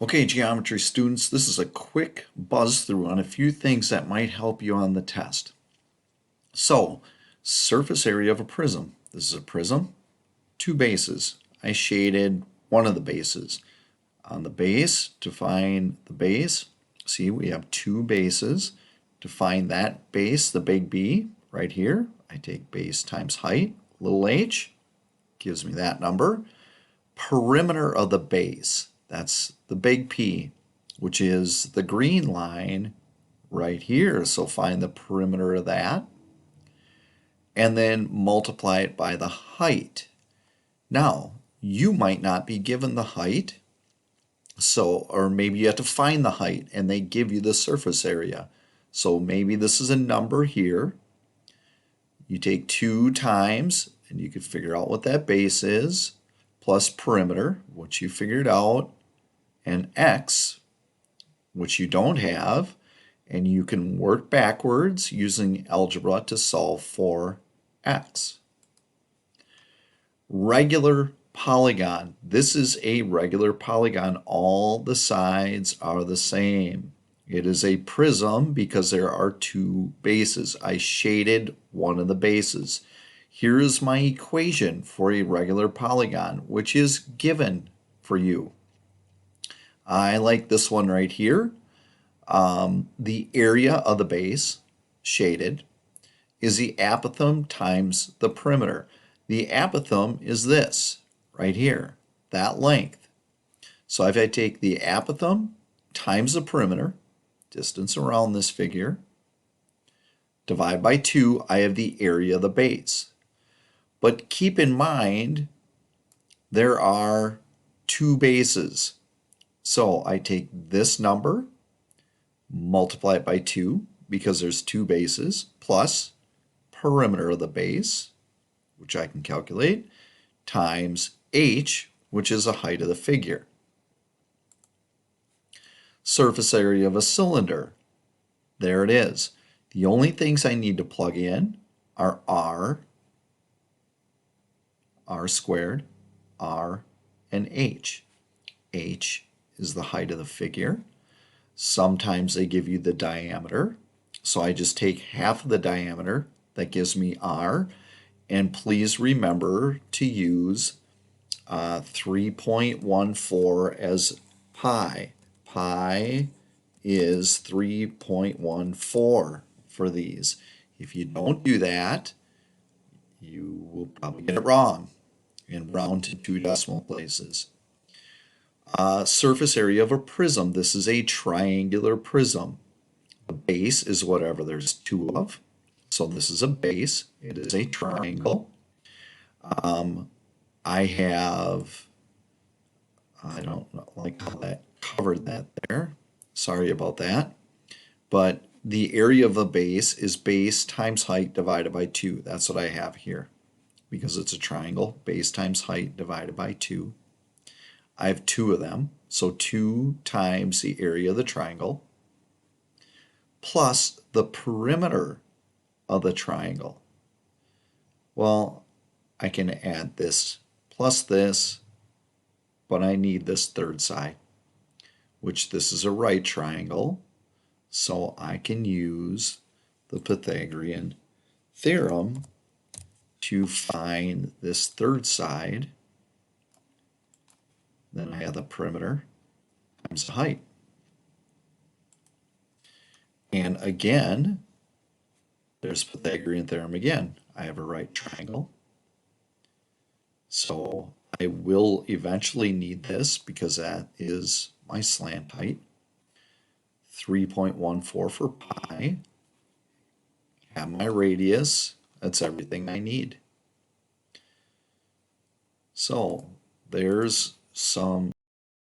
Okay, geometry students, this is a quick buzz through on a few things that might help you on the test. So, surface area of a prism. This is a prism, two bases. I shaded one of the bases. On the base, to find the base, see we have two bases. To find that base, the big B, right here, I take base times height, little h, gives me that number. Perimeter of the base, that's the big P, which is the green line right here. So find the perimeter of that and then multiply it by the height. Now, you might not be given the height, or maybe you have to find the height and they give you the surface area. So maybe this is a number here. You take 2 times, and you can figure out what that base is, plus perimeter, which you figured out, and x, which you don't have, and you can work backwards using algebra to solve for x. Regular polygon. This is a regular polygon. All the sides are the same. It is a prism because there are two bases. I shaded one of the bases. Here is my equation for a regular polygon, which is given for you. I like this one right here. The area of the base, shaded, is the apothem times the perimeter. The apothem is this, right here, that length. So if I take the apothem times the perimeter, distance around this figure, divide by 2, I have the area of the base. But keep in mind, there are two bases. So I take this number, multiply it by 2, because there's two bases, plus perimeter of the base, which I can calculate, times h, which is the height of the figure. Surface area of a cylinder. There it is. The only things I need to plug in are r squared, r, and h. H is the height of the figure. Sometimes they give you the diameter. So I just take half of the diameter. That gives me r. And please remember to use 3.14 as pi. Pi is 3.14 for these. If you don't do that, you will probably get it wrong and round to 2 decimal places. Surface area of a prism. This is a triangular prism. The base is whatever there's two of. So this is a base. It is a triangle. I don't like how that covered that there. Sorry about that. But the area of the base is base times height divided by 2. That's what I have here. Because it's a triangle, base times height divided by 2. I have 2 of them, so 2 times the area of the triangle plus the perimeter of the triangle. Well, I can add this plus this, but I need this third side, which this is a right triangle, so I can use the Pythagorean theorem to find this third side. Then I have the perimeter times the height. And again, there's Pythagorean theorem again. I have a right triangle. So I will eventually need this because that is my slant height. 3.14 for pi. Have my radius. That's everything I need. So there's some